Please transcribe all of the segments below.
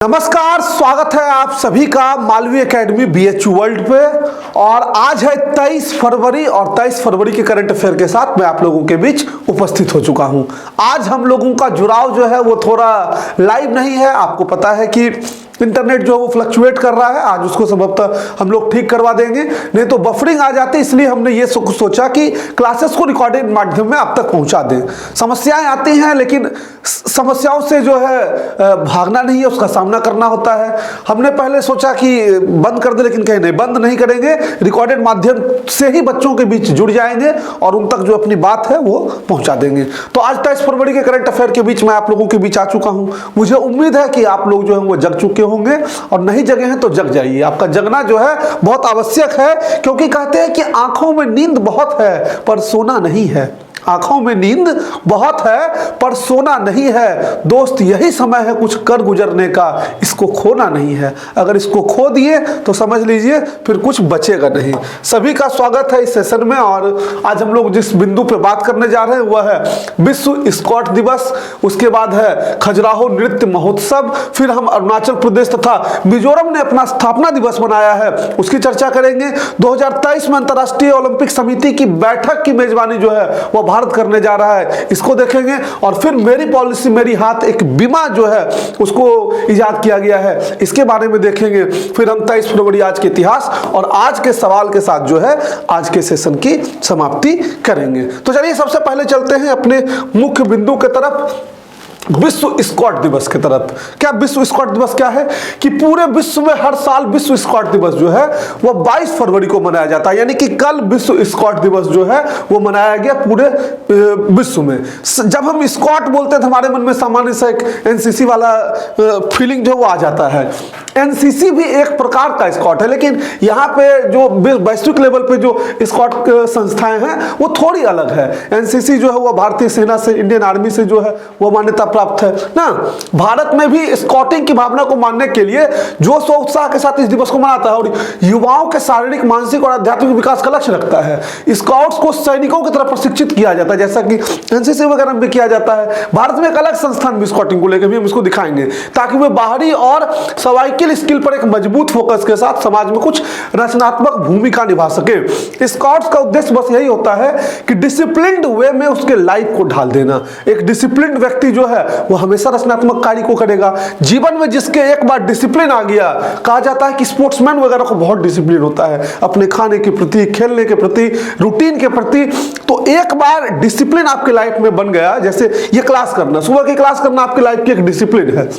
नमस्कार, स्वागत है आप सभी का मालवी एकेडमी बीएचयू वर्ल्ड पे। और आज है 23 फरवरी और 23 फरवरी के करंट अफेयर के साथ मैं आप लोगों के बीच उपस्थित हो चुका हूं। आज हम लोगों का जुड़ाव जो है वो थोड़ा लाइव नहीं है। आपको पता है कि इंटरनेट जो है वो फ्लक्चुएट कर रहा है। आज उसको संभवतः हम लोग ठीक करवा देंगे, नहीं तो बफरिंग आ जाती, इसलिए हमने ये सोचा कि क्लासेस को रिकॉर्डेड माध्यम में आप तक पहुंचा दें। समस्याएं आती हैं, लेकिन समस्याओं से जो है भागना नहीं है, उसका सामना करना होता है। हमने पहले सोचा कि बंद कर दे, लेकिन कहीं नहीं, बंद नहीं करेंगे। रिकॉर्डेड माध्यम से ही बच्चों के बीच जुड़ जाएंगे और उन तक जो अपनी बात है वो पहुंचा देंगे। तो आज 23 फरवरी के करंट अफेयर के बीच मैं आप लोगों के बीच आ चुका हूं। मुझे उम्मीद है कि आप लोग जो है वो जग चुके होंगे, और नहीं जगे हैं तो जग जाइए। आपका जगना जो है बहुत आवश्यक है, क्योंकि कहते हैं कि आंखों में नींद बहुत है पर सोना नहीं है। आंखों में नींद बहुत है पर सोना नहीं है। दोस्त यही समय है कुछ कर गुजरने का, इसको खोना नहीं है। अगर इसको खो दिए तो समझ लीजिए फिर कुछ बचेगा नहीं। सभी का स्वागत है इस सेशन में। और आज हम लोग जिस बिंदु पे बात करने जा रहे हैं वह है विश्व स्कॉट दिवस, उसके बाद है खजुराहो नृत्य महोत्सव, फिर हम अरुणाचल प्रदेश तथा मिजोरम ने अपना स्थापना दिवस मनाया है, उसकी चर्चा करेंगे। 2023 में अंतर्राष्ट्रीय ओलंपिक समिति की बैठक की मेजबानी जो है वह भारत करने जा रहा है, इसको देखेंगे। और फिर मेरी पॉलिसी मेरी हाथ, एक बीमा जो है उसको इजाद किया गया है, इसके बारे में देखेंगे। फिर हम 23 फरवरी आज के इतिहास और आज के सवाल के साथ जो है आज के सेशन की समाप्ति करेंगे। तो चलिए सबसे पहले चलते हैं अपने मुख्य बिंदु की तरफ, विश्व स्कॉट दिवस की तरफ। क्या विश्व स्कॉट दिवस क्या है कि पूरे विश्व में हर साल विश्व स्कॉट दिवस जो है वो 22 फरवरी को मनाया जाता है। यानी कि कल विश्व स्कॉट दिवस जो है वो मनाया गया पूरे विश्व में। जब हम स्कॉट बोलते हैं तो हमारे मन में सामान्य से एक एनसीसी वाला फीलिंग जो वो आ जाता है। एनसीसी भी एक प्रकार का स्कॉट है, लेकिन यहाँ पे जो वैश्विक लेवल पे जो स्कॉट संस्थाएं हैं वो थोड़ी अलग है। एनसीसी जो है वो भारतीय सेना से, इंडियन आर्मी से जो है वो मान्यता प्राप्त है ना। भारत में भी स्कॉटिंग की भावना को मानने के लिए जोश और उत्साह के साथ इस दिवस को मनाता है और युवाओं के शारीरिक, मानसिक और आध्यात्मिक विकास का लक्ष्य रखता है। स्काउट्स को सैनिकों की तरह प्रशिक्षित किया जाता है, जैसा कि एनसीसी वगैरह में किया जाता है। भारत में एक अलग संस्थान भी स्कॉटिंग को लेकर भी हम इसको दिखाएंगे, ताकि वे बाहरी और सवाइकिल स्किल पर एक मजबूत फोकस के साथ समाज में कुछ रचनात्मक भूमिका निभा सके। स्काउट्स का उद्देश्य बस यही होता है कि डिसिप्लिन्ड वे में उसके लाइफ को ढाल देना। एक डिसिप्लिन्ड व्यक्ति जो है वो हमेशा रचनात्मक कार्य को करेगा। जीवन में जिसके एक बार डिसिप्लिन आ गया, कहा जाता है कि स्पोर्ट्समैन वगैरह को बहुत डिसिप्लिन होता है अपने खाने के प्रति, खेलने के प्रति, रूटीन के प्रति। तो एक बार डिसिप्लिन आपके लाइफ में बन गया, जैसे ये क्लास करना, सुबह की क्लास करना आपकी लाइफ की एक डिसिप्लिन है।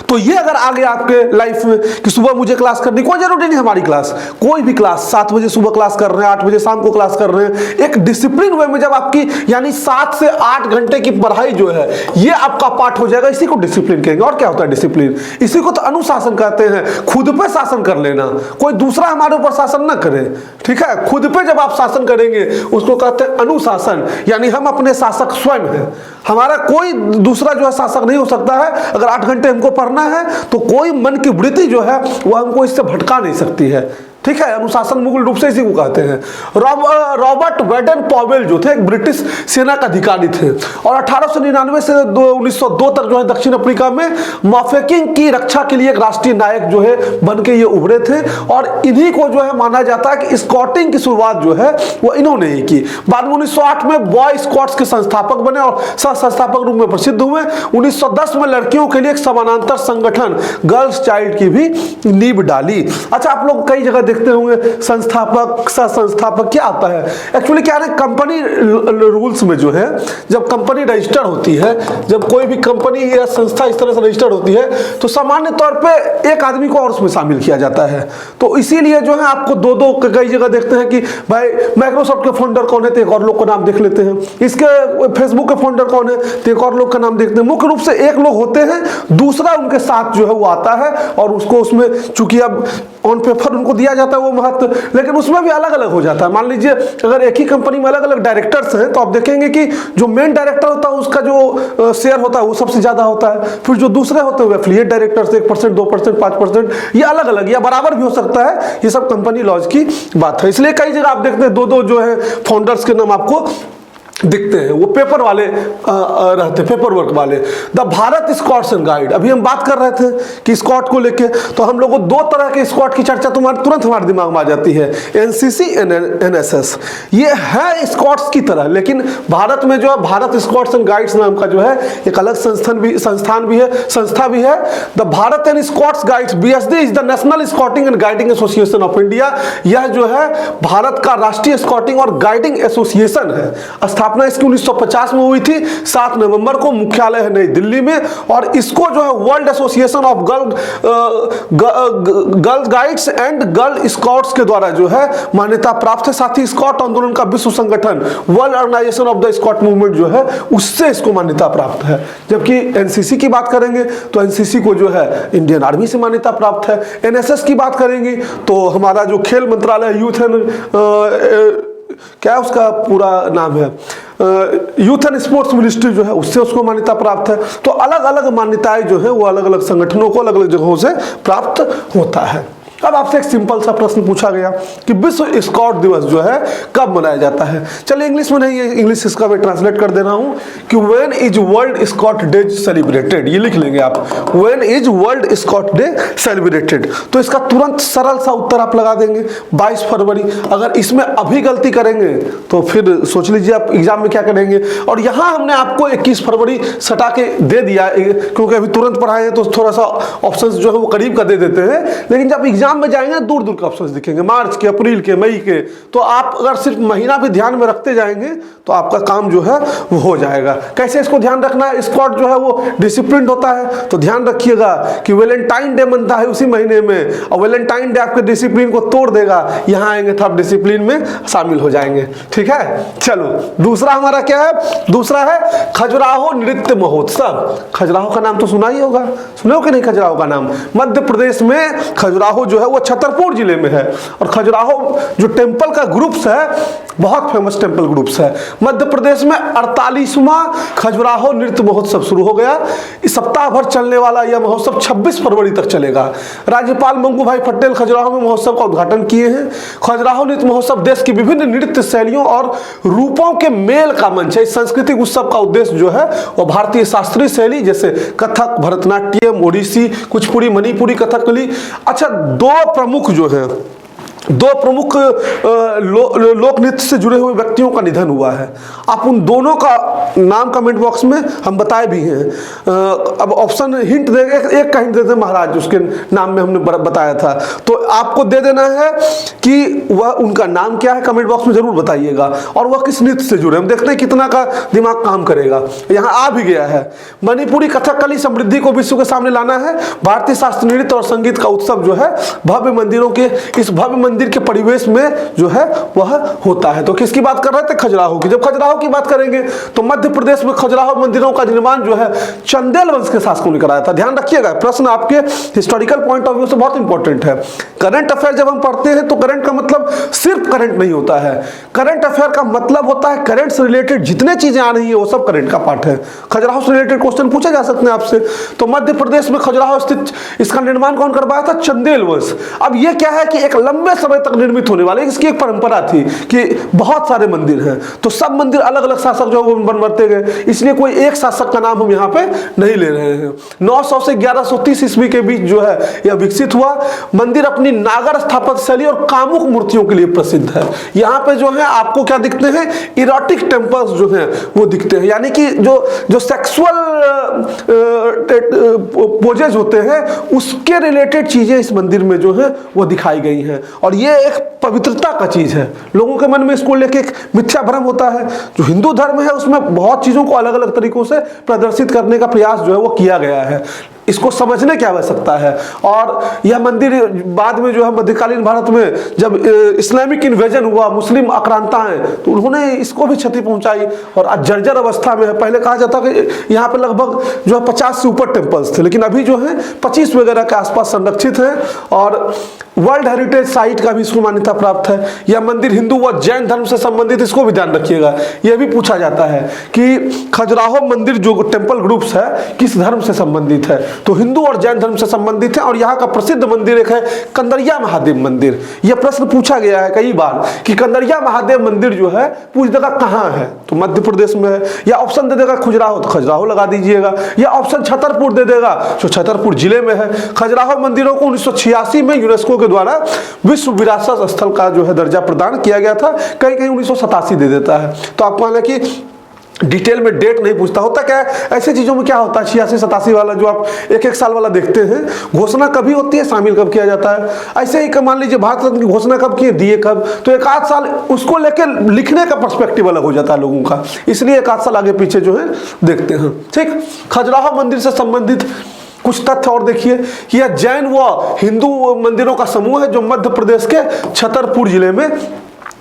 तो ये अगर आ गया आपके लाइफ में कि सुबह मुझे क्लास करनी, कोई जरूरी नहीं हमारी क्लास, कोई भी क्लास 7 बजे सुबह क्लास कर रहे हैं, 8 बजे शाम को क्लास कर रहे हैं, एक डिसिप्लिन वे में जब आपकी यानी 7 से 8 घंटे की पढ़ाई जो है ये आपका पाठ हो जाएगा, इसी को डिसिप्लिन कहेंगे। और क्या होता है डिसिप्लिन? इसी को तो अनुशासन कहते हैं। खुद पे शासन कर लेना, कोई दूसरा हमारे ऊपर शासन ना करे, ठीक है। खुद पे जब आप शासन करेंगे उसको कहते हैं अनुशासन, यानी हम अपने शासक स्वयं हैं। हमारा कोई दूसरा जो है शासक नहीं हो सकता है। अगर 8 घंटे हमको पढ़ना है तो कोई मन की वृत्ति जो है वह हमको इससे भटका नहीं सकती है, ठीक है। अनुशासन मूल रूप से इसी को कहते हैं। रॉबर्ट वेडन पॉवेल जो थे एक ब्रिटिश सेना का अधिकारी थे और 1899 से 1902 तक जो है दक्षिण अफ्रीका में माफेकिंग की रक्षा के लिए एक राष्ट्रीय नायक जो है बन के ये उभरे थे। और इन्हीं को जो है माना जाता है कि स्कॉटिंग की शुरुआत जो है वो इन्होंने ही की। बाद में 1908 में बॉय स्कॉट्स के संस्थापक बने और सह संस्थापक रूप में प्रसिद्ध हुए। 1910 में लड़कियों के लिए एक समानांतर संगठन गर्ल्स चाइल्ड की भी नींव डाली। अच्छा, आप लोग कई जगह देखते होंगे संस्थापक, सह संस्थापक, क्या आता है एक्चुअली क्या है? कंपनी रूल्स में जो है जब कंपनी रजिस्टर होती है, जब कोई भी कंपनी या संस्था इस तरह से रजिस्टर होती है तो सामान्य तौर पे एक आदमी को और उसमें शामिल किया जाता है। तो इसीलिए जो है आपको दो कई जगह देखते हैं कि भाई माइक्रोसॉफ्ट के फाउंडर कौन है तो एक और लोग का नाम देख लेते हैं, इसके फेसबुक के फाउंडर कौन है तो एक और लोग का नाम देखते हैं। मुख्य रूप से एक लोग होते हैं, दूसरा उनके साथ जो है वो आता है और उसको उसमें चूंकि अब ऑन पेपर उनको दिया जाता है वो महत्व, लेकिन उसमें भी अलग अलग हो जाता है। मान लीजिए अगर एक ही कंपनी में अलग अलग डायरेक्टर्स हैं तो आप देखेंगे कि जो मेन डायरेक्टर होता है उसका जो शेयर होता है वो सबसे ज्यादा होता है। फिर जो दूसरे होते हैं एफिलिएट डायरेक्टर्स 1%, 2%, 5%, ये अलग अलग या बराबर भी हो सकता है। ये सब कंपनी लॉज की बात है। इसलिए कई जगह आप देखते हैं दो जो है फाउंडर्स के नाम आपको दिखते हैं, वो पेपर वाले रहते, पेपर वर्क वाले। The Bharat scouts and guide, अभी हम बात कर रहे थे कि स्कॉट को लेके, तो हम लोगों को दो तरह के स्कॉट की चर्चा तुरंत हमारे दिमाग में आ जाती है, एनसीसी एंड एनएसएस। ये है स्कॉट्स की तरह, लेकिन भारत में जो है भारत स्कॉट्स एंड गाइड्स नाम का जो है एक अलग संस्था भी है। The Bharat and scouts guides, BSD is the national scouting and guiding association of India. यह जो है भारत का राष्ट्रीय स्कॉटिंग और गाइडिंग एसोसिएशन है। स्थापना इसकी 1950 में हुई थी, 7 नवंबर को, मुख्यालय है नई दिल्ली में। और इसको जो है world association of girl guides and girl scouts के द्वारा जो है मान्यता प्राप्त है। साथ ही स्कॉट आंदोलन का विश्व संगठन, world organisation of the scout movement जो है, उससे इसको मान्यता प्राप्त है। जबकि एनसीसी की बात करेंगे तो एनसीसी को जो है इंडियन आर्मी से मान्यता प्राप्त है। एनएसएस की बात करेंगे तो हमारा जो खेल मंत्रालय, यूथ एंड क्या उसका पूरा नाम है, यूथ एंड स्पोर्ट्स मिनिस्ट्री जो है, उससे उसको मान्यता प्राप्त है। तो अलग अलग मान्यताएं जो है वो अलग अलग संगठनों को अलग अलग जगहों से प्राप्त होता है। अब आपसे एक सिंपल सा प्रश्न पूछा गया कि विश्व स्कॉट दिवस जो है कब मनाया जाता है। चलिए इंग्लिश में नहीं है, इंग्लिश इसका मैं ट्रांसलेट कर दे रहा हूं कि when is World Scout Day celebrated, ये लिख लेंगे आप, when is World Scout Day celebrated. तो इसका तुरंत सरल सा उत्तर आप लगा देंगे 22 फरवरी। अगर इसमें अभी गलती करेंगे तो फिर सोच लीजिए आप एग्जाम में क्या करेंगे। और यहाँ हमने आपको 21 फरवरी सटा के दे दिया, क्योंकि अभी तुरंत पढ़ाए हैं तो थोड़ा सा ऑप्शन जो है वो करीब का दे देते हैं। लेकिन जब एग्जाम में जाएंगे दूर दूर के ऑप्शंस दिखेंगे, मार्च के, अप्रैल के, मई के। तो आप अगर सिर्फ महीना भी ध्यान में रखते जाएंगे तो आपका काम जो है वो हो जाएगा। कैसे इसको ध्यान रखना है, स्कॉट जो है वो डिसिप्लिन होता है, तो ध्यान रखिएगा कि वैलेंटाइन डे बनता है उसी महीने में, और वैलेंटाइन डे आपके डिसिप्लिन को तोड़ देगा। यहाँ आएंगे तो आप डिसिप्लिन में शामिल हो जाएंगे। ठीक है, चलो दूसरा हमारा क्या है, दूसरा है खजुराहो नृत्य महोत्सव। खजुराहो का नाम तो सुना ही होगा, सुने हो कि नहीं खजुराहो का नाम? मध्य प्रदेश में खजुराहो जो है वो छतरपुर जिले में है। और खजुराहो जो टेम्पल का ग्रुप्स है, बहुत फेमस टेम्पल ग्रुप्स है। मध्य प्रदेश में 48वां खजुराहो नृत्य महोत्सव शुरू हो गया। इस सप्ताह भर चलने वाला यह महोत्सव 26 फरवरी तक चलेगा। राज्यपाल मंगू भाई पटेल खजुराहो में महोत्सव का उद्घाटन किए हैं। खजुराहो नृत्य महोत्सव देश की विभिन्न नृत्य शैलियों और रूपों के मेल का मंच है। इस सांस्कृतिक उत्सव का उद्देश्य जो है वो भारतीय शास्त्रीय शैली जैसे कथक, भरतनाट्यम, ओडिसी, कुचिपुड़ी, मणिपुरी, कथकली। अच्छा, दो प्रमुख लोक नृत्य से जुड़े हुए व्यक्तियों का निधन हुआ है। आप उन दोनों का नाम कमेंट बॉक्स में हम बताए भी हैं। अब ऑप्शन हिंट देंगे, एक का हिंट देते हैं महाराज, उसके नाम में हमने बताया था, तो आपको दे देना है कि वह उनका नाम क्या है, कमेंट बॉक्स में जरूर बताइएगा, और वह किस नृत्य से जुड़े। हम देखते हैं कितना का दिमाग काम करेगा। यहाँ आ भी गया है। मणिपुरी कथकली समृद्धि को विश्व के सामने लाना है। भारतीय शास्त्रीय नृत्य और संगीत का उत्सव जो है भव्य मंदिरों के, इस भव्य मंदिर के परिवेश में जो है वह होता है। तो किसकी बात कर रहे थे? खजुराहो की। जब खजुराहो की बात करेंगे तो मध्य प्रदेश में खजुराहो मंदिरों का निर्माण जो है चंदेल वंश के शासकों ने कराया था। ध्यान रखिएगा, प्रश्न आपके हिस्टोरिकल पॉइंट ऑफ व्यू से बहुत इंपॉर्टेंट है। करंट अफेयर जब हम पढ़ते हैं तो करंट का मतलब सिर्फ करंट नहीं होता है। करंट अफेयर का मतलब होता है करंट से रिलेटेड जितने चीजें आ रही है वो सब करंट का पार्ट है। खजुराहो से रिलेटेड क्वेश्चन पूछे जा सकते हैं आपसे। तो मध्य प्रदेश में खजुराहो स्थित इसका निर्माण कौन करवाया था? चंदेल वंश। अब ये क्या है कि एक लंबे समय तक निर्मित होने वाले, इसकी एक परंपरा थी कि बहुत सारे मंदिर हैं, तो सब मंदिर अलग अलग शासक जो बनते गए, इसलिए कोई एक शासक का नाम हम यहाँ पे नहीं ले रहे हैं। 900 से 1130 ईस्वी के बीच जो है यह विकसित हुआ। मंदिर अपनी नागर स्थापत्य शैली और कामुक मूर्तियों के लिए प्रसिद्ध है। यहाँ पे जो है आपको क्या दिखते हैं? इरोटिक टेम्पल्स जो हैं वो दिखते हैं, यानी कि जो सेक्सुअल पोजेज होते हैं उसके रिलेटेड चीजें इस मंदिर में जो है वो दिखाई गई हैं। और ये एक पवित्रता का चीज है। लोगों के मन में इसको लेके एक मिथ्या भ्रम होता है। जो हिंदू धर्म है उसमें बहुत चीजों को अलग अलग तरीकों से प्रदर्शित करने का प्रयास जो है वो किया गया है। इसको समझने की आवश्यकता है। और यह मंदिर बाद में जो है मध्यकालीन भारत में जब इस्लामिक इन्वेजन हुआ, मुस्लिम आक्रांताएं, तो उन्होंने इसको भी क्षति पहुंचाई और आज जर्जर अवस्था में है। पहले कहा जाता कि यहाँ पे लगभग जो है 50 से ऊपर टेम्पल्स थे, लेकिन अभी जो है 25 वगैरह के आसपास संरक्षित है। और वर्ल्ड हेरिटेज साइट का भी इसको मान्यता प्राप्त है। यह मंदिर हिंदू व जैन धर्म से संबंधित, इसको भी ध्यान रखिएगा। यह भी पूछा जाता है कि खजुराहो मंदिर जो टेम्पल ग्रुप्स है किस धर्म से संबंधित है। तो हिंदू और जैन धर्म से संबंधित है। और यहाँ का प्रसिद्ध मंदिर एक है कंदरिया महादेव मंदिर। यह प्रश्न पूछा गया है कई बार कि कंदरिया महादेव मंदिर जो है पूछ देगा कहाँ है, तो मध्य प्रदेश में है। या ऑप्शन दे देगा खजुराहो, तो खजुराहो लगा दीजिएगा। या ऑप्शन छतरपुर दे देगा, तो छतरपुर जिले में है। खजुराहो मंदिरों को 1986 में यूनेस्को के द्वारा विश्व विरासत स्थल का जो है दर्जा प्रदान किया गया था, कहीं कहीं 1987 दे देता है। तो आपको माना कि डिटेल में डेट नहीं पूछता। होता क्या है ऐसी चीज़ों में, क्या होता है 86-87 वाला जो आप एक साल वाला देखते हैं, घोषणा कभी होती है, शामिल कब किया जाता है। ऐसे ही मान लीजिए भारत रत्न की घोषणा कब की, दिए कब, तो एक आध साल उसको लेकर लिखने का पर्सपेक्टिव अलग हो जाता है लोगों का, इसलिए एक आध साल आगे पीछे जो है देखते हैं। ठीक, खजुराहो मंदिर से संबंधित कुछ तथ्य और देखिए कि यह जैन व हिंदू मंदिरों का समूह है जो मध्य प्रदेश के छतरपुर जिले में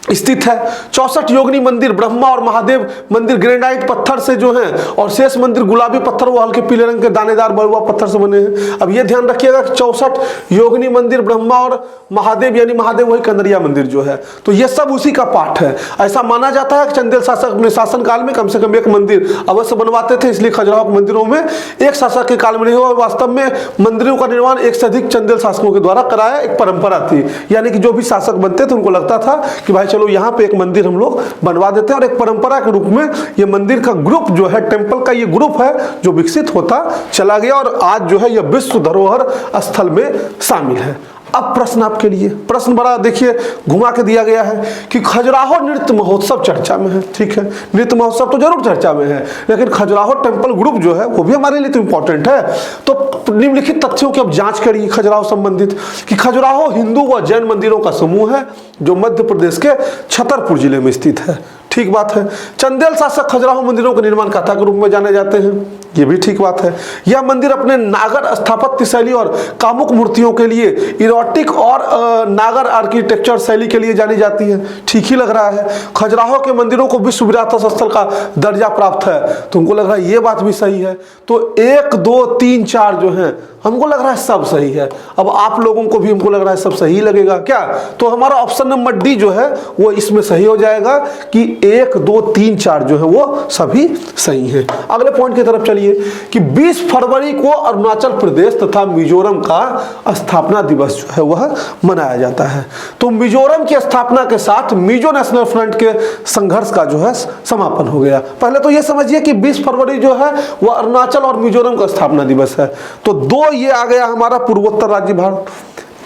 स्थित है। 64 योगिनी मंदिर, ब्रह्मा और महादेव मंदिर ग्रेनाइट पत्थर से जो है, और शेष मंदिर गुलाबी पत्थर व हल्के पीले रंग के दानेदार बलुआ पत्थर से बने हैं। अब ये ध्यान रखिएगा कि 64 योगिनी मंदिर, ब्रह्मा और महादेव, यानी महादेव वही कंदरिया मंदिर जो है, तो ये सब उसी का पाठ है। ऐसा माना जाता है कि चंदेल शासक अपने शासनकाल में कम से कम एक मंदिर अवश्य बनवाते थे, इसलिए खजुराहो मंदिरों में एक शासक के काल में नहीं हुआ। वास्तव में मंदिरों का निर्माण एक से अधिक चंदेल शासकों के द्वारा कराया, एक परंपरा थी। यानी कि जो भी शासक बनते थे उनको लगता था कि भाई चलो यहाँ पे एक मंदिर हम लोग बनवा देते हैं, और एक परंपरा के रूप में ये मंदिर का ग्रुप जो है, टेंपल का ये ग्रुप है जो विकसित होता चला गया, और आज जो है यह विश्व धरोहर स्थल में शामिल है। अब प्रश्न आपके लिए, प्रश्न बड़ा देखिए घुमा के दिया गया है कि खजुराहो नृत्य महोत्सव चर्चा में है। ठीक है, नृत्य महोत्सव तो जरूर चर्चा में है, लेकिन खजुराहो टेंपल ग्रुप जो है वो भी हमारे लिए तो इंपॉर्टेंट है। तो निम्नलिखित तथ्यों की अब जांच करिए खजुराहो संबंधित कि खजुराहो हिंदू व जैन मंदिरों का समूह है जो मध्य प्रदेश के छतरपुर जिले में स्थित है। ठीक बात है। चंदेल शासक खजुराहो मंदिरों के निर्माण कथा के रूप में जाने जाते हैं, ये भी ठीक बात है। यह मंदिर अपने नागर स्थापत्य शैली और कामुक मूर्तियों के लिए, इरोटिक और नागर आर्किटेक्चर शैली के लिए जानी जाती है। ठीक ही लग रहा है। खजुराहो के मंदिरों को विश्व विरासत स्थल का दर्जा प्राप्त है, तो हमको लग रहा है ये बात भी सही है। तो 1, 2, 3, 4 जो है हमको लग रहा है सब सही है। अब आप लोगों को भी हमको लग रहा है सब सही लगेगा क्या? तो हमारा ऑप्शन नंबर डी जो है वो इसमें सही हो जाएगा कि 1, 2, 3, 4 जो है वो सभी सही है। अगले पॉइंट की तरफ चलिए कि 20 फरवरी को अरुणाचल प्रदेश तथा मिजोरम का स्थापना दिवस जो है वह मनाया जाता है। तो मिजोरम की स्थापना के साथ मिजो नेशनल फ्रंट के संघर्ष का जो है समापन हो गया। पहले तो यह समझिए कि 20 फरवरी जो है वह अरुणाचल और मिजोरम का स्थापना दिवस है। तो 2 ये आ गया हमारा पूर्वोत्तर राज्य भारत।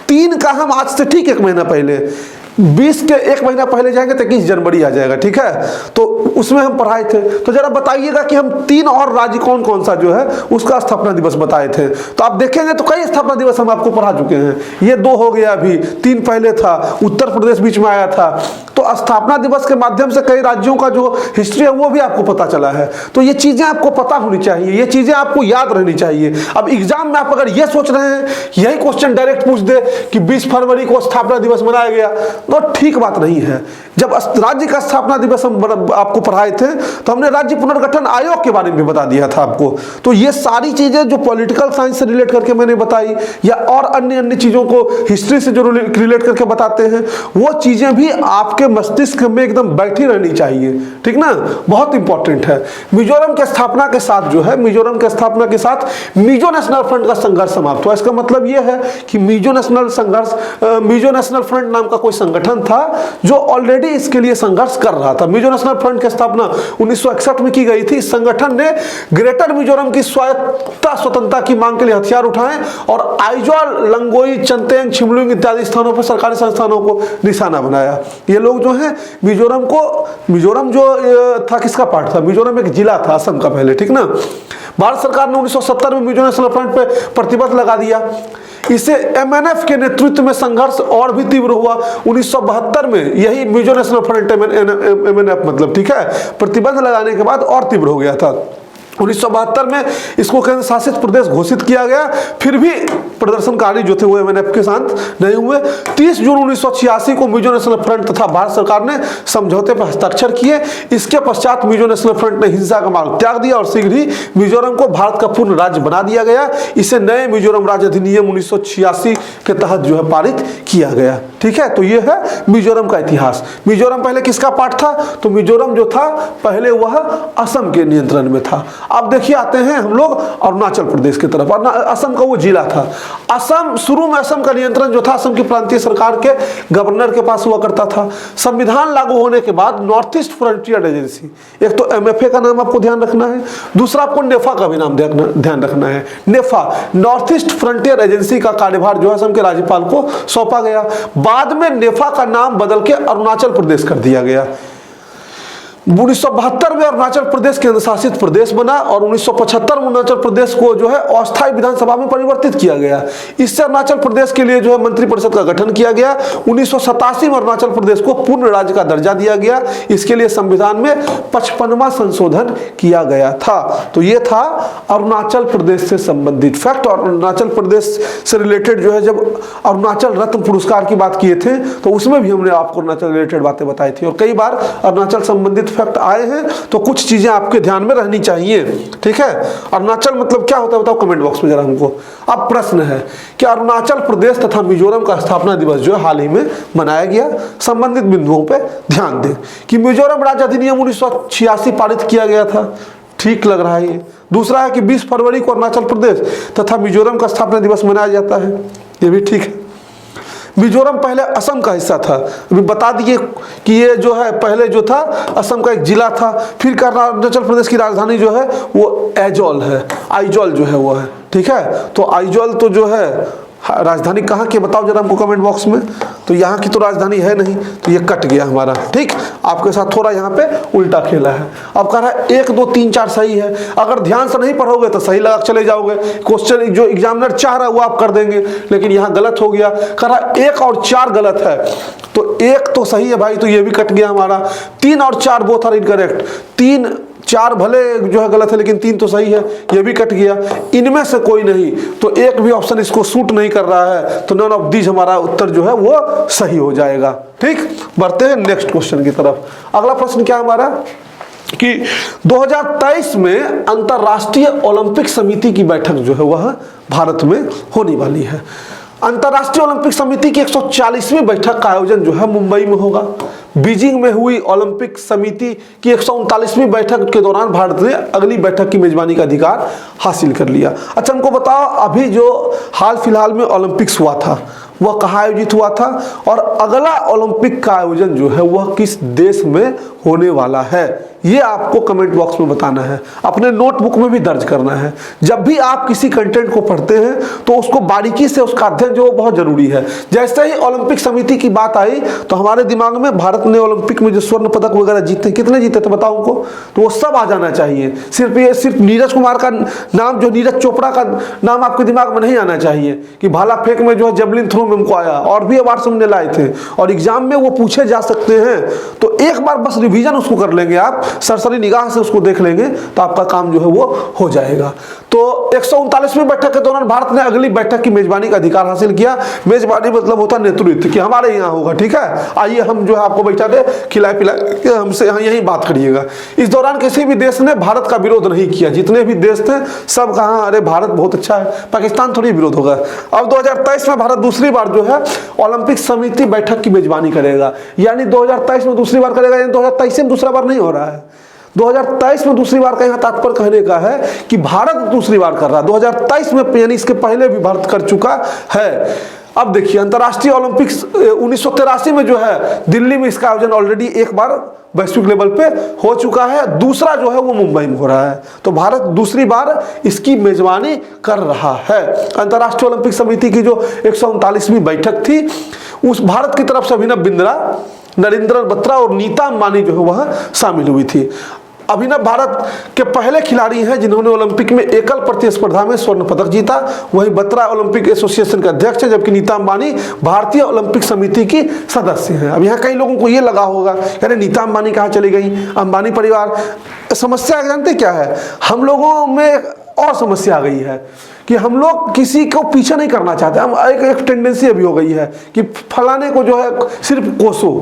3 का हम आज से ठीक 1 महीना पहले, 20 के 1 महीना पहले जाएंगे तो 21 जनवरी आ जाएगा। ठीक है, तो उसमें हम पढ़ाए थे। तो जरा बताइएगा कि हम 3 और राज्य कौन कौन सा जो है उसका स्थापना दिवस बताए थे। तो आप देखेंगे तो कई स्थापना दिवस हम आपको पढ़ा चुके हैं। ये 2 हो गया, अभी 3 पहले था, उत्तर प्रदेश बीच में आया था। तो स्थापना दिवस के माध्यम से कई राज्यों का जो हिस्ट्री है वो भी आपको पता चला है। तो ये चीजें आपको पता होनी चाहिए, ये चीजें आपको याद रहनी चाहिए। अब एग्जाम में आप अगर ये सोच रहे हैं यही क्वेश्चन डायरेक्ट पूछ दे कि 20 फरवरी को स्थापना दिवस मनाया गया, तो ठीक बात नहीं है। जब राज्य का स्थापना दिवस हम आपको पढ़ाए थे तो हमने राज्य पुनर्गठन आयोग के बारे में बता दिया था आपको। तो ये सारी चीजें जो पॉलिटिकल साइंस से रिलेट करके मैंने बताई, या और अन्य चीजों को हिस्ट्री से जो रिलेट करके बताते हैं, वो चीजें भी आपके मस्तिष्क में एकदम बैठी रहनी चाहिए। ठीक ना, बहुत इंपॉर्टेंट है। मिजोरम के स्थापना के साथ जो है, मिजोरम के स्थापना के साथ मिजो नेशनल फ्रंट का संघर्ष समाप्त हुआ। इसका मतलब यह है कि मिजो नेशनल फ्रंट नाम का कोई संगठन था जो ऑलरेडी इसके लिए संघर्ष कर रहा था। मिजो नेशनल फ्रंट की स्थापना 1961 में की गई थी। इस संगठन ने ग्रेटर मिजोरम की स्वतंत्रता की मांग के लिए हथियार उठाए और आइजोल, लंगोई, चंतेंग, छिमलुंग इत्यादि स्थानों पर सरकारी संस्थानों को निशाना बनाया। ये लोग जो है मिजोरम जो था किसका पार्ट था? मिजोरम एक जिला था असम का पहले। ठीक ना, भारत सरकार ने 1970 में मिजो नेशनल फ्रंट पे प्रतिबंध लगा दिया। इसे MNF के नेतृत्व में संघर्ष और भी तीव्र हुआ। 1972 में यही मिजो नेशनल फ्रंट MNF मतलब, ठीक है, प्रतिबंध लगाने के बाद और तीव्र हो गया था। 1972 में इसको केंद्र शासित प्रदेश घोषित किया गया। फिर भी प्रदर्शनकारी जो थे वो एमएनएफ के साथ नहीं हुए। 30 जून 1986 को मिजो नेशनल फ्रंट तथा भारत सरकार ने समझौते पर हस्ताक्षर किए। इसके पश्चात मिजो नेशनल फ्रंट ने हिंसा का मार्ग त्याग दिया और शीघ्र ही मिजोरम को भारत का पूर्ण राज्य बना दिया गया। इसे नए मिजोरम राज्य अधिनियम 1986 के तहत जो है पारित किया गया। ठीक है, तो ये है मिजोरम का इतिहास। मिजोरम पहले किसका पार्ट था? तो मिजोरम जो था पहले वह असम के नियंत्रण में था। अब देखिए आते हैं हम लोग अरुणाचल प्रदेश की तरफ। असम का वो जिला था। असम शुरू में असम का नियंत्रण जो था असम की प्रांतीय सरकार के गवर्नर के पास हुआ करता था। संविधान लागू होने के बाद नॉर्थ ईस्ट फ्रंटियर एजेंसी, एक तो एमएफए का नाम आपको ध्यान रखना है, दूसरा आपको नेफा का भी नाम ध्यान रखना है। नेफा नॉर्थ ईस्ट फ्रंटियर एजेंसी का कार्यभार जो है असम के राज्यपाल को सौंपा गया। बाद में नेफा का नाम बदल के अरुणाचल प्रदेश कर दिया गया। 1972 में अरुणाचल प्रदेश केंद्र शासित प्रदेश बना और 1975 में अरुणाचल प्रदेश को जो है अस्थायी विधानसभा में परिवर्तित किया गया। इससे अरुणाचल प्रदेश के लिए जो है मंत्रिपरिषद का गठन किया गया। 1987 में अरुणाचल प्रदेश को पूर्ण राज्य का दर्जा दिया गया। इसके लिए संविधान में 55वां संशोधन किया गया था। तो ये था अरुणाचल प्रदेश से संबंधित फैक्ट। और अरुणाचल प्रदेश से रिलेटेड जो है जब अरुणाचल रत्न पुरस्कार की बात किए थे तो उसमें भी हमने आपको अरुणाचल रिलेटेड बातें बताई थी और कई बार अरुणाचल संबंधित फैक्ट आए हैं। तो कुछ चीजें आपके ध्यान में रहनी चाहिए। ठीक है, अरुणाचल मतलब क्या होता है बताओ कमेंट बॉक्स में जरा हमको। अब प्रश्न है कि अरुणाचल प्रदेश तथा मिजोरम का स्थापना दिवस जो है हाल ही में मनाया गया। संबंधित बिंदुओं पे ध्यान दें कि मिजोरम राज्य अधिनियम 1986 पारित किया गया था। ठीक लग रहा है ये। दूसरा है कि 20 फरवरी को अरुणाचल प्रदेश तथा मिजोरम का स्थापना दिवस मनाया जाता है। ये भी ठीक है। मिजोरम पहले असम का हिस्सा था। अभी बता दिए कि ये जो है पहले जो था असम का एक जिला था। फिर अरुणाचल प्रदेश की राजधानी जो है वो आइजॉल है। आइजॉल जो है वो है। ठीक है, तो आइजॉल तो जो है राजधानी कहाँ की बताओ जरा हमको कमेंट बॉक्स में। तो यहाँ की तो राजधानी है नहीं, तो ये कट गया हमारा। ठीक, आपके साथ थोड़ा यहाँ पे उल्टा खेला है। अब कह रहा है 1 2 3 4 सही है। अगर ध्यान से नहीं पढ़ोगे तो सही लगा चले जाओगे। क्वेश्चन जो एग्जामिनर चाह रहा है वो आप कर देंगे, लेकिन यहाँ गलत हो गया। कह रहा है 1 और 4 गलत है। तो 1 तो सही है भाई, तो ये भी कट गया हमारा। 3 और 4 बोथ आर इनकरेक्ट। 3 4 भले जो है गलत है लेकिन 3 तो सही है, ये भी कट गया। इनमें से कोई नहीं, तो एक भी ऑप्शन इसको सूट नहीं कर रहा है, तो नन ऑफ दीज हमारा उत्तर जो है वो सही हो जाएगा। ठीक, बढ़ते हैं नेक्स्ट क्वेश्चन की तरफ। अगला प्रश्न क्या हमारा कि 2023 में अंतरराष्ट्रीय ओलंपिक समिति की बैठक जो है वह भारत में होने वाली है। अंतरराष्ट्रीय ओलंपिक समिति की 140वीं बैठक का आयोजन जो है मुंबई में होगा। बीजिंग में हुई ओलंपिक समिति की 139वीं बैठक के दौरान भारत ने अगली बैठक की मेजबानी का अधिकार हासिल कर लिया। अच्छा हमको बताओ, अभी जो हाल फिलहाल में ओलंपिक्स हुआ था वह कहाँ आयोजित हुआ था और अगला ओलंपिक का आयोजन जो है वह किस देश में होने वाला है, ये आपको कमेंट बॉक्स में बताना है। अपने नोटबुक में भी दर्ज करना है। जब भी आप किसी कंटेंट को पढ़ते हैं तो उसको बारीकी से उसका अध्ययन जो बहुत जरूरी है। जैसे ही ओलंपिक समिति की बात आई तो हमारे दिमाग में भारत ने ओलंपिक में जो स्वर्ण पदक वगैरह जीते, कितने जीते थे बताओ उनको, तो वो सब आ जाना चाहिए। सिर्फ नीरज कुमार का नाम, जो नीरज चोपड़ा का नाम आपके दिमाग में नहीं आना चाहिए कि भाला फेंक में जो है जेवलिन थ्रो में हमको आया, और भी अवार्ड हमने लाए थे और एग्जाम में वो पूछे जा सकते हैं। तो एक बार बस रिवीजन उसको कर लेंगे आप, सरसरी निगाह से उसको देख लेंगे तो आपका काम जो है वो हो जाएगा। तो 139वीं बैठक के दौरान भारत ने अगली बैठक की मेजबानी का अधिकार हासिल किया। मेजबानी मतलब होता है नेतृत्व, कि हमारे यहाँ होगा। ठीक है, आइए हम जो है आपको बैठा के खिलाए पिलाए हमसे यही बात करिएगा। इस दौरान किसी भी देश ने भारत का विरोध नहीं किया। जितने भी देश थे सब कहा अरे भारत बहुत अच्छा है, पाकिस्तान थोड़ी विरोध होगा। अब 2023 में भारत दूसरी बार जो है ओलंपिक समिति बैठक की मेजबानी करेगा। यानी 2023 में दूसरी बार करेगा, यानी 2023 में दूसरा बार नहीं हो रहा है। 2023 में दूसरी बार का यहाँ तात्पर्य कहने का है कि भारत दूसरी बार कर रहा है। 2023 में यानी इसके पहले भी भारत कर चुका है। अब देखिए अंतर्राष्ट्रीय ओलंपिक्स 1983 में जो है दिल्ली में इसका आयोजन ऑलरेडी एक बार वैश्विक लेवल पे हो चुका है। दूसरा जो है वो मुंबई में हो रहा है। तो भारत दूसरी बार इसकी मेजबानी कर रहा है। अंतर्राष्ट्रीय ओलंपिक समिति की जो 139वीं बैठक थी उस भारत की तरफ से अभिनव बिंद्रा, नरेंद्र बत्रा और नीता अंबानी जो है वह शामिल हुई थी। अभिनव भारत के पहले खिलाड़ी हैं जिन्होंने ओलंपिक में एकल प्रतिस्पर्धा में स्वर्ण पदक जीता। वहीं बत्रा ओलंपिक एसोसिएशन के अध्यक्ष हैं, जबकि नीता अंबानी भारतीय ओलंपिक समिति की सदस्य हैं। अब यहाँ कई लोगों को ये लगा होगा अरे नीता अंबानी कहाँ चली गई, अंबानी परिवार। समस्या जानते क्या है, हम लोगों में और समस्या आ गई है कि हम लोग किसी को पीछे नहीं करना चाहते। हम एक टेंडेंसी अभी हो गई है कि फलाने को जो है सिर्फ कोसो।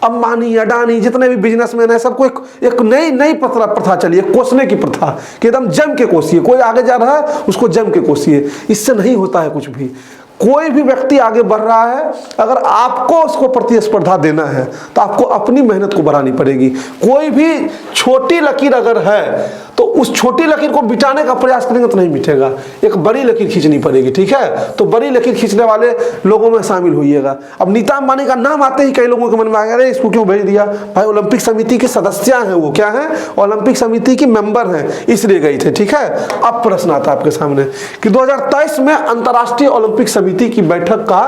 अंबानी, अडानी, जितने भी बिजनेसमैन है, सबको एक नई प्रथा चली है, कोसने की प्रथा, कि एकदम जम के कोसिए। कोई आगे जा रहा है उसको जम के कोसिए। इससे नहीं होता है कुछ भी। कोई भी व्यक्ति आगे बढ़ रहा है, अगर आपको उसको प्रतिस्पर्धा देना है तो आपको अपनी मेहनत को बढ़ानी पड़ेगी। कोई भी छोटी लकीर अगर है तो उस छोटी लकीर को मिटाने का प्रयास करेंगे तो नहीं मिटेगा, एक बड़ी लकीर खींचनी पड़ेगी। ठीक है, तो बड़ी लकीर खींचने वाले लोगों में शामिल होइएगा। अब नीता अंबानी का नाम आते ही कई लोगों के मन में आ गया, अरे इसको क्यों भेज दिया? भाई ओलंपिक समिति के सदस्य हैं, वो क्या है, ओलंपिक समिति की मेंबर हैं, इसलिए गई थे। ठीक है, अब प्रश्न आता है आपके सामने कि 2023 में अंतर्राष्ट्रीय ओलंपिक समिति की बैठक का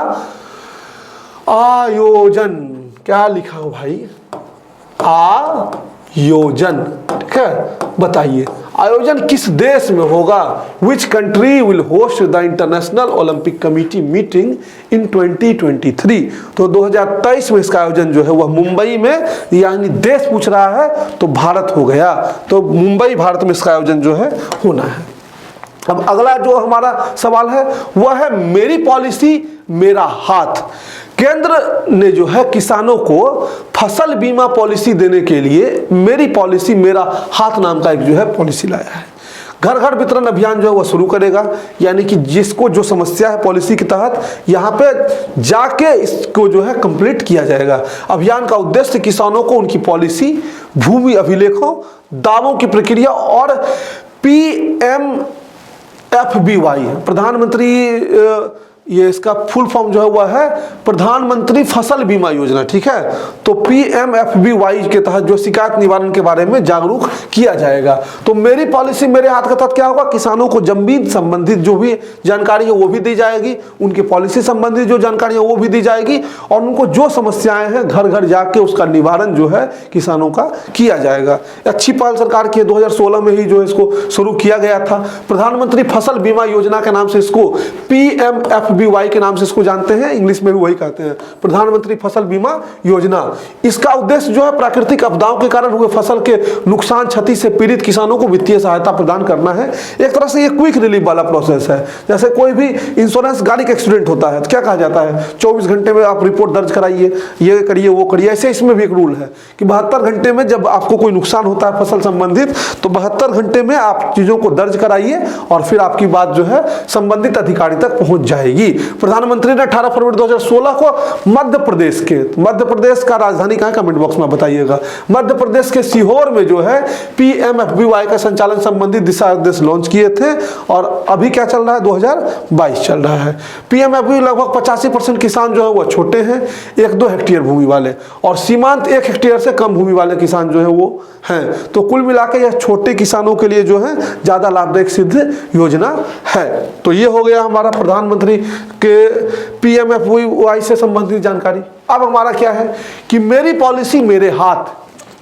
आयोजन, क्या लिखा हो भाई, आयोजन। ठीक है, बताइए आयोजन किस देश में होगा? Which country will host the international Olympic committee meeting in 2023? तो 2023 में इसका आयोजन जो है वह मुंबई में, यानी देश पूछ रहा है तो भारत हो गया। तो मुंबई, भारत में इसका आयोजन जो है होना है। अब अगला जो हमारा सवाल है वह है मेरी पॉलिसी मेरा हाथ। केंद्र ने जो है किसानों को फसल बीमा पॉलिसी देने के लिए मेरी पॉलिसी मेरा हाथ नाम का एक जो है पॉलिसी लाया है। घर घर वितरण अभियान जो है वह शुरू करेगा, यानी कि जिसको जो समस्या है पॉलिसी के तहत यहाँ पे जाके इसको जो है कंप्लीट किया जाएगा। अभियान का उद्देश्य किसानों को उनकी पॉलिसी, भूमि अभिलेखों, दावों की प्रक्रिया और PMFBY, प्रधानमंत्री, ये इसका फुल फॉर्म जो है वह है प्रधानमंत्री फसल बीमा योजना। ठीक है, तो PMFBY के तहत जो शिकायत निवारण के बारे में जागरूक किया जाएगा। तो मेरी पॉलिसी मेरे हाथ के तहत क्या होगा, किसानों को जमीन संबंधित जो भी जानकारी है वो भी दी जाएगी, उनकी पॉलिसी संबंधित जो जानकारी है वो भी दी जाएगी, और उनको जो समस्याएं हैं घर घर जाके उसका निवारण जो है किसानों का किया जाएगा। अच्छी पहल सरकार की 2016 में ही जो इसको शुरू किया गया था। प्रधानमंत्री फसल बीमा योजना के नाम से इसको PMFBY के नाम से इसको जानते हैं, इंग्लिश में भी वही कहते हैं, प्रधानमंत्री फसल बीमा योजना। इसका उद्देश्य जो है प्राकृतिक आपदाओं के कारण हुए फसल के नुकसान क्षति से पीड़ित किसानों को वित्तीय सहायता प्रदान करना है। एक तरह से ये क्विक रिलीफ वाला प्रोसेस है। जैसे कोई भी इंश्योरेंस, गाड़ी का एक्सीडेंट होता है तो क्या कहा जाता है, 24 घंटे में आप रिपोर्ट दर्ज कराइए, ये करिए वो करिए। ऐसे इसमें भी एक रूल है कि 72 घंटे में जब आपको कोई नुकसान होता है फसल संबंधित, तो 72 घंटे में आप चीजों को दर्ज कराइए और फिर आपकी बात जो है संबंधित अधिकारी तक पहुंच जाएगी। प्रधानमंत्री ने 18 फरवरी 2016 को मध्य प्रदेश का राजधानी कहां, कमेंट बॉक्स में बताइएगा, मध्य प्रदेश के सीहोर में जो है PMFBY का संचालन संबंधी दिशा निर्देश लॉन्च किए थे। और अभी क्या चल रहा है, 2022 चल रहा है। PMFBY लगभग 85% किसान जो है वह छोटे हैं, 1-2 हेक्टेयर भूमि वाले, और सीमांत 1 हेक्टेयर से कम भूमि वाले किसान जो है वो हैं। तो कुल मिलाकर यह छोटे किसानों के लिए जो है ज्यादा लाभदायक सिद्ध योजना है। तो ये हो गया हमारा प्रधानमंत्री के PMFBY से संबंधित जानकारी। अब हमारा क्या है कि मेरी पॉलिसी मेरे हाथ,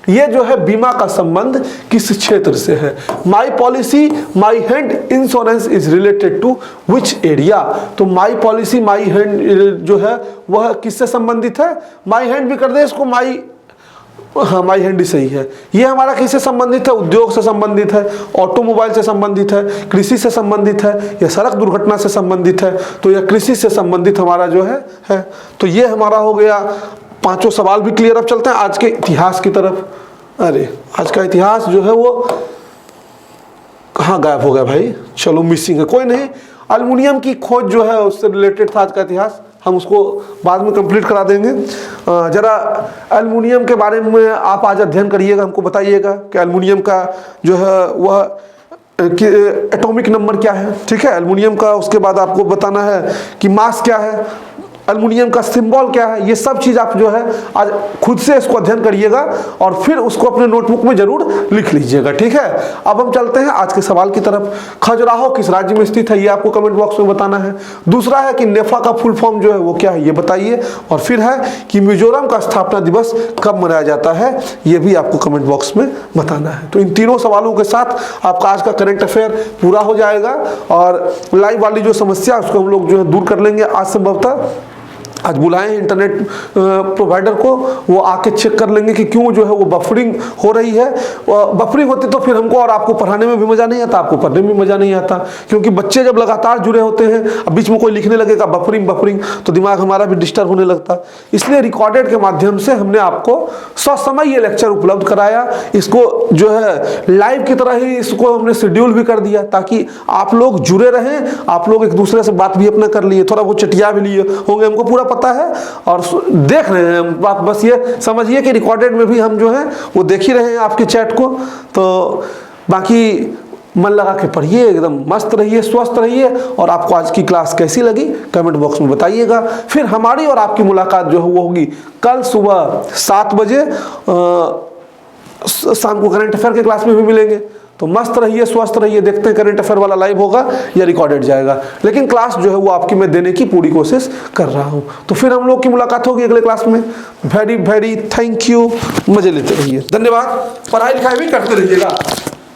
ये जो है बीमा का संबंध किस क्षेत्र से है। My policy my hand insurance is related to which area. तो माई पॉलिसी माई हैंड जो है वह किससे संबंधित है, माई हैंड भी कर दे इसको, हाँ माई हैंड ही सही है। ये हमारा किससे संबंधित है, उद्योग से संबंधित है, ऑटोमोबाइल से संबंधित है, कृषि से संबंधित है, या सड़क दुर्घटना से संबंधित है। तो यह कृषि से संबंधित हमारा जो है। तो ये हमारा हो गया, 5 सवाल भी क्लियर। अब चलते हैं आज के इतिहास की तरफ। अरे आज का इतिहास जो है वो कहाँ गायब हो गया भाई, चलो मिसिंग है, कोई नहीं। एल्युमिनियम की खोज जो है उससे रिलेटेड था आज का इतिहास, हम उसको बाद में कंप्लीट करा देंगे। जरा एल्युमिनियम के बारे में आप आज अध्ययन करिएगा, हमको बताइएगा कि एल्युमिनियम का जो है वह एटॉमिक नंबर क्या है। ठीक है, एल्युमिनियम का। उसके बाद आपको बताना है कि मास क्या है, एल्युमिनियम का सिंबल क्या है। ये सब चीज़ आप जो है आज खुद से इसको अध्ययन करिएगा और फिर उसको अपने नोटबुक में जरूर लिख लीजिएगा। ठीक है, अब हम चलते हैं आज के सवाल की तरफ। खजुराहो किस राज्य में स्थित है, ये आपको कमेंट बॉक्स में बताना है। दूसरा है कि नेफा का फुल फॉर्म जो है वो क्या है, ये बताइए। और फिर है कि मिजोरम का स्थापना दिवस कब मनाया जाता है, ये भी आपको कमेंट बॉक्स में बताना है। तो इन तीनों सवालों के साथ आपका आज का करंट अफेयर पूरा हो जाएगा और लाइव वाली जो समस्या उसको हम लोग जो है दूर कर लेंगे आज संभवतः। आज बुलाए हैं इंटरनेट प्रोवाइडर को, वो आके चेक कर लेंगे कि क्यों जो है वो बफरिंग हो रही है। बफरिंग होती तो फिर हमको और आपको पढ़ाने में भी मज़ा नहीं आता, आपको पढ़ने में मज़ा नहीं आता, क्योंकि बच्चे जब लगातार जुड़े होते हैं, अब बीच में कोई लिखने लगेगा बफरिंग बफरिंग, तो दिमाग हमारा भी डिस्टर्ब होने लगता। इसलिए रिकॉर्डेड के माध्यम से हमने आपको ससमय ये लेक्चर उपलब्ध कराया। इसको जो है लाइव की तरह ही इसको हमने शेड्यूल भी कर दिया, ताकि आप लोग जुड़े रहें, आप लोग एक दूसरे से बात भी अपना कर लिए, थोड़ा बहुत चटिया भी लिए होंगे, हमको पूरा पता है और देख रहे हैं हम। आप बस ये समझिए कि रिकॉर्डेड में भी हम जो है वो देख ही रहे हैं आपके चैट को। तो बाकी मन लगा के पढ़िए, एकदम मस्त रहिए, स्वस्थ रहिए। और आपको आज की क्लास कैसी लगी कमेंट बॉक्स में बताइएगा। फिर हमारी और आपकी मुलाकात जो है वो होगी कल सुबह 7 बजे, शाम को करंट अफेयर के क्लास में भी मिलेंगे। तो मस्त रहिए, स्वस्थ रहिए। देखते हैं करंट अफेयर वाला लाइव होगा या रिकॉर्डेड जाएगा, लेकिन क्लास जो है वो आपकी मैं देने की पूरी कोशिश कर रहा हूँ। तो फिर हम लोग की मुलाकात होगी अगले क्लास में। वेरी वेरी थैंक यू, मजे लेते रहिए, धन्यवाद। पढ़ाई लिखाई भी करते रहिएगा।